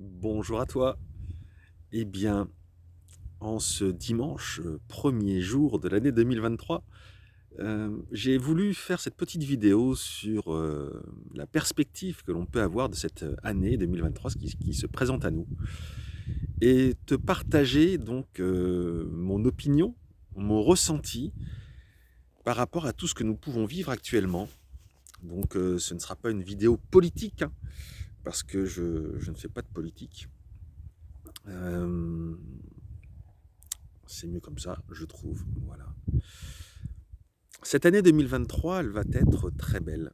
Bonjour à toi. Eh bien, en ce dimanche, 1er jour de l'année 2023, j'ai voulu faire cette petite vidéo sur, la perspective que l'on peut avoir de cette, année 2023, ce qui se présente à nous et te partager donc, mon opinion, mon ressenti par rapport à tout ce que nous pouvons vivre actuellement. Donc, ce ne sera pas une vidéo politique, hein, parce que je ne fais pas de politique. Hem C'est mieux comme ça, je trouve, voilà. Cette année 2023, elle va être très belle.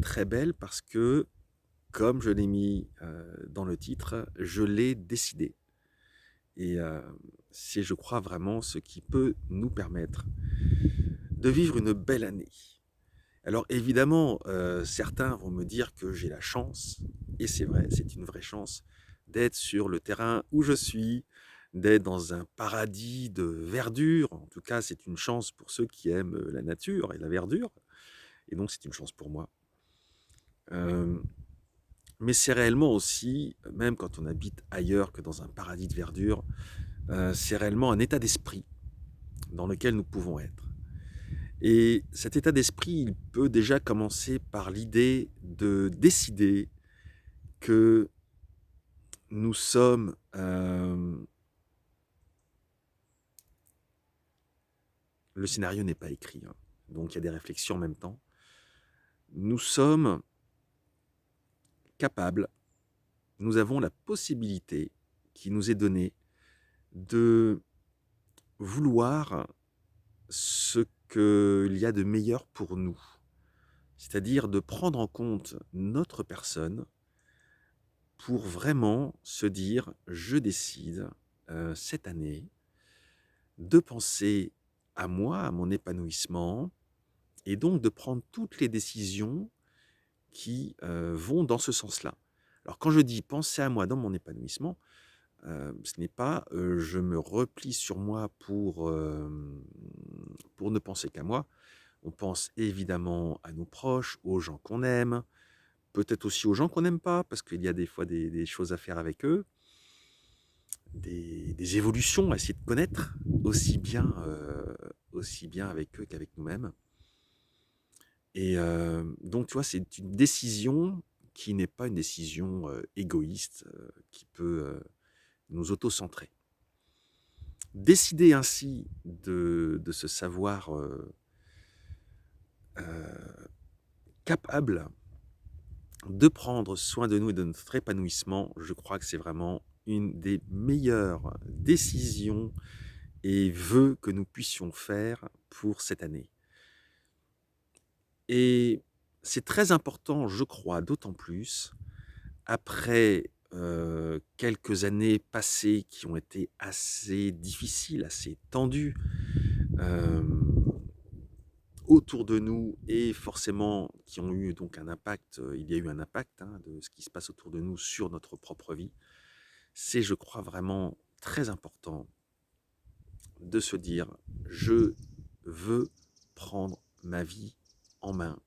Très belle parce que, comme je l'ai mis, dans le titre, je l'ai décidé et c'est, je crois, vraiment ce qui peut nous permettre de vivre une belle année. Alors évidemment, certains vont me dire que j'ai la chance et c'est vrai, c'est une vraie chance d'être sur le terrain où je suis, d'être dans un paradis de verdure. En tout cas, c'est une chance pour ceux qui aiment, la nature et la verdure et donc c'est une chance pour moi. Hem, mais c'est réellement aussi, même quand on habite ailleurs que dans un paradis de verdure, c'est réellement un état d'esprit dans lequel nous pouvons être. Et cet état d'esprit, il peut déjà commencer par l'idée de décider que nous sommes, le scénario n'est pas écrit, hein, donc il y a des réflexions en même temps. Nous sommes capables, nous avons la possibilité qui nous est donnée de vouloir ce qu'il y a de meilleur pour nous. C'est-à-dire de prendre en compte notre personne pour vraiment se dire: «Je décide, cette année, de penser à moi, à mon épanouissement et donc de prendre toutes les décisions qui, vont dans ce sens-là». Alors quand je dis: «Penser à moi dans mon épanouissement», ce n'est pas, je me replie sur moi pour ne penser qu'à moi. On pense évidemment à nos proches, aux gens qu'on aime, peut-être aussi aux gens qu'on n'aime pas, parce qu'il y a des fois des choses à faire avec eux, des évolutions à essayer de connaître, aussi bien avec eux qu'avec nous-mêmes. Et donc tu vois, c'est une décision qui n'est pas une décision, égoïste, qui peut, nous auto-centrer. Décider ainsi de se savoir, heu, capable de prendre soin de nous et de notre épanouissement, je crois que c'est vraiment une des meilleures décisions et vœux que nous puissions faire pour cette année. Et c'est très important, je crois, d'autant plus après, quelques années passées qui ont été assez difficiles, assez tendues, hem, autour de nous et forcément qui ont eu donc un impact, il y a eu un impact, hein, de ce qui se passe autour de nous sur notre propre vie. C'est, je crois, vraiment très important de se dire: «Je veux prendre ma vie en main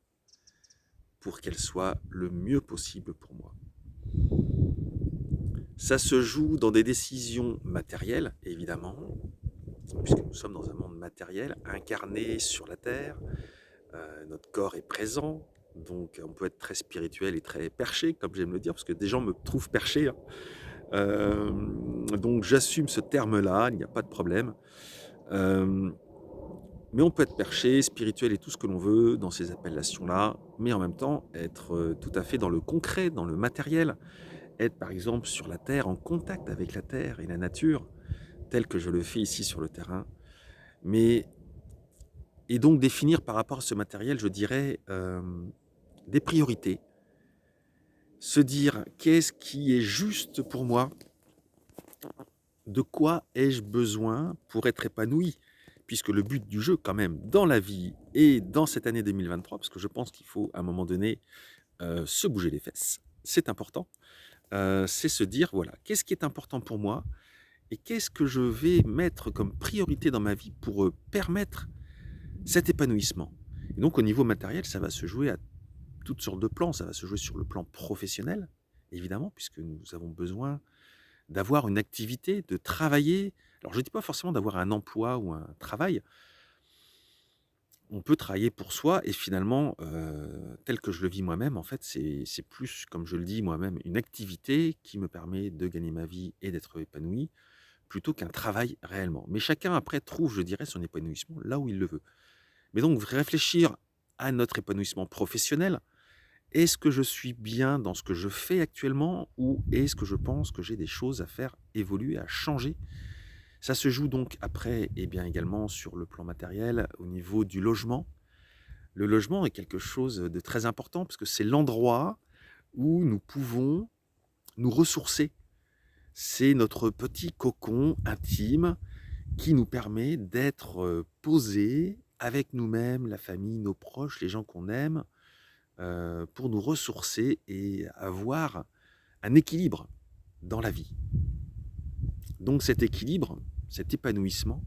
pour qu'elle soit le mieux possible pour moi». Ça se joue dans des décisions matérielles, évidemment, puisque nous sommes dans un monde matériel, incarné sur la terre. Notre corps est présent, donc on peut être très spirituel et très perché, comme j'aime le dire, parce que des gens me trouvent perché, hein. Donc j'assume ce terme-là, il n'y a pas de problème. Hem, mais on peut être perché, spirituel et tout ce que l'on veut dans ces appellations-là, mais en même temps être, tout à fait dans le concret, dans le matériel. Être par exemple sur la terre, en contact avec la terre et la nature, tel que je le fais ici sur le terrain. Mais et donc définir par rapport à ce matériel, je dirais, des priorités. Se dire: «Qu'est-ce qui est juste pour moi? De quoi ai-je besoin pour être épanoui?» Puisque le but du jeu quand même dans la vie et dans cette année 2023, parce que je pense qu'il faut à un moment donné, se bouger les fesses, c'est important, c'est se dire: «Voilà, qu'est-ce qui est important pour moi et qu'est-ce que je vais mettre comme priorité dans ma vie pour, permettre cet épanouissement?» Et donc au niveau matériel, ça va se jouer à toutes sortes de plans. Ça va se jouer sur le plan professionnel, évidemment, puisque nous avons besoin d'avoir une activité, de travailler. Alors, je ne dis pas forcément d'avoir un emploi ou un travail. On peut travailler pour soi et finalement, tel que je le vis moi-même, en fait, c'est plus, comme je le dis moi-même, une activité qui me permet de gagner ma vie et d'être épanoui, plutôt qu'un travail réellement. Mais chacun après trouve, je dirais, son épanouissement là où il le veut. Mais donc réfléchir à notre épanouissement professionnel. Est-ce que je suis bien dans ce que je fais actuellement ou est-ce que je pense que j'ai des choses à faire évoluer, à changer? Ça se joue donc après, et bien également sur le plan matériel, au niveau du logement. Le logement est quelque chose de très important parce que c'est l'endroit où nous pouvons nous ressourcer. C'est notre petit cocon intime qui nous permet d'être posés avec nous-mêmes, la famille, nos proches, les gens qu'on aime, pour nous ressourcer et avoir un équilibre dans la vie. Donc cet équilibre, cet épanouissement,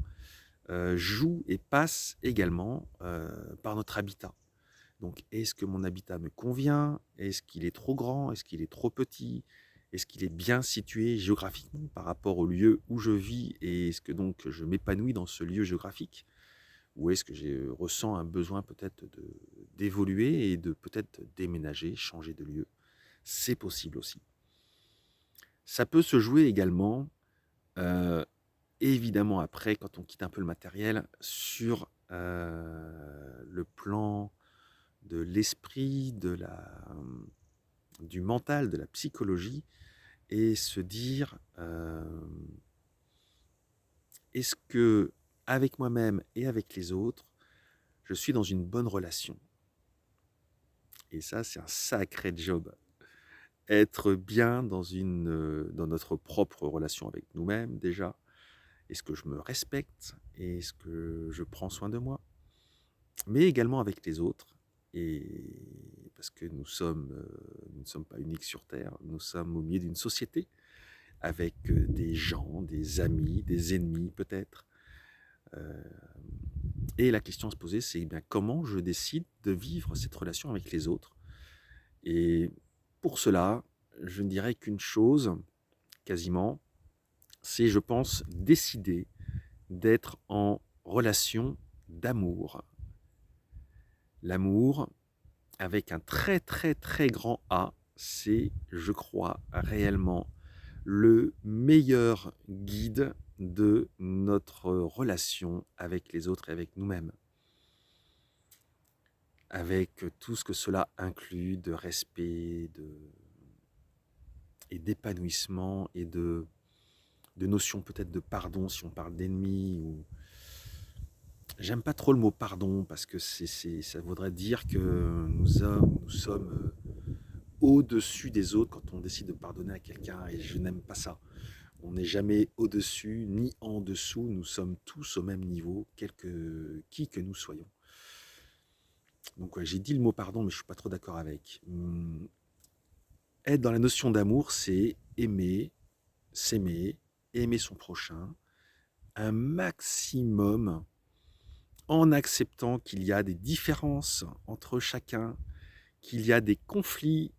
joue et passe également par notre habitat. Donc est-ce que mon habitat me convient? Est-ce qu'il est trop grand? Est-ce qu'il est trop petit? Est-ce qu'il est bien situé géographiquement par rapport au lieu où je vis? Et est-ce que donc je m'épanouis dans ce lieu géographique? Ou est-ce que je ressens un besoin peut-être d'évoluer et de peut-être déménager, changer de lieu? C'est possible aussi. Ça peut se jouer également, heu, évidemment après quand on quitte un peu le matériel, sur, le plan de l'esprit, du mental, de la psychologie et se dire, «Est-ce que avec moi-même et avec les autres, je suis dans une bonne relation?» Et ça, c'est un sacré job. Être bien dans notre propre relation avec nous-mêmes déjà. Est-ce que je me respecte? Est-ce que je prends soin de moi? Mais également avec les autres et parce que nous ne sommes pas uniques sur terre, nous sommes au milieu d'une société avec, des gens, des amis, des ennemis peut-être, heu et la question à se poser, c'est, eh bien, comment je décide de vivre cette relation avec les autres? Et pour cela, je ne dirais qu'une chose, quasiment, c'est, je pense, décider d'être en relation d'amour. L'amour, avec un très, très, très grand A, c'est, je crois, réellement le meilleur guide de notre relation avec les autres et avec nous-mêmes. Avec tout ce que cela inclut de respect, et d'épanouissement et de notions peut-être de pardon si on parle d'ennemis ou j'aime pas trop le mot pardon parce que ça voudrait dire que nous sommes au-dessus des autres quand on décide de pardonner à quelqu'un et je n'aime pas ça. On n'est jamais au-dessus ni en dessous, nous sommes tous au même niveau, qui que nous soyons. Donc ouais, j'ai dit le mot pardon, mais je suis pas trop d'accord avec. Être dans la notion d'amour, c'est aimer, s'aimer, aimer son prochain, un maximum en acceptant qu'il y a des différences entre chacun, qu'il y a des conflits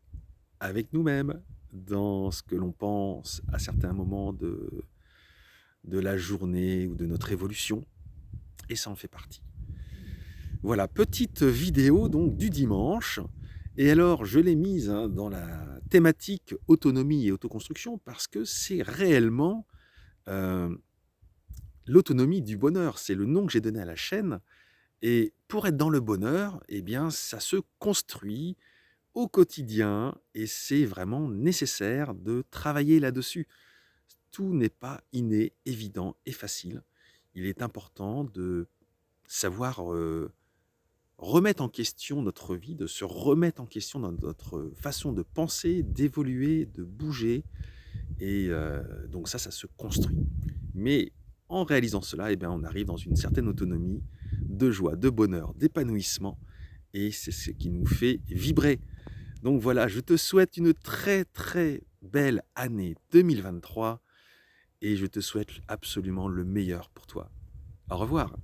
avec nous-mêmes dans ce que l'on pense à certains moments de la journée ou de notre évolution, et ça en fait partie. Voilà, petite vidéo donc du dimanche. Et alors, je l'ai mise dans la thématique autonomie et autoconstruction parce que c'est réellement l'autonomie du bonheur. C'est le nom que j'ai donné à la chaîne. Et pour être dans le bonheur, eh bien, ça se construit au quotidien et c'est vraiment nécessaire de travailler là-dessus. Tout n'est pas inné, évident et facile. Il est important de savoir remettre en question notre vie, de se remettre en question dans notre façon de penser, d'évoluer, de bouger. Et donc ça se construit. Mais en réalisant cela, eh bien, on arrive dans une certaine autonomie, de joie, de bonheur, d'épanouissement. Et c'est ce qui nous fait vibrer. Donc voilà, je te souhaite une très très belle année 2023 et je te souhaite absolument le meilleur pour toi. Au revoir.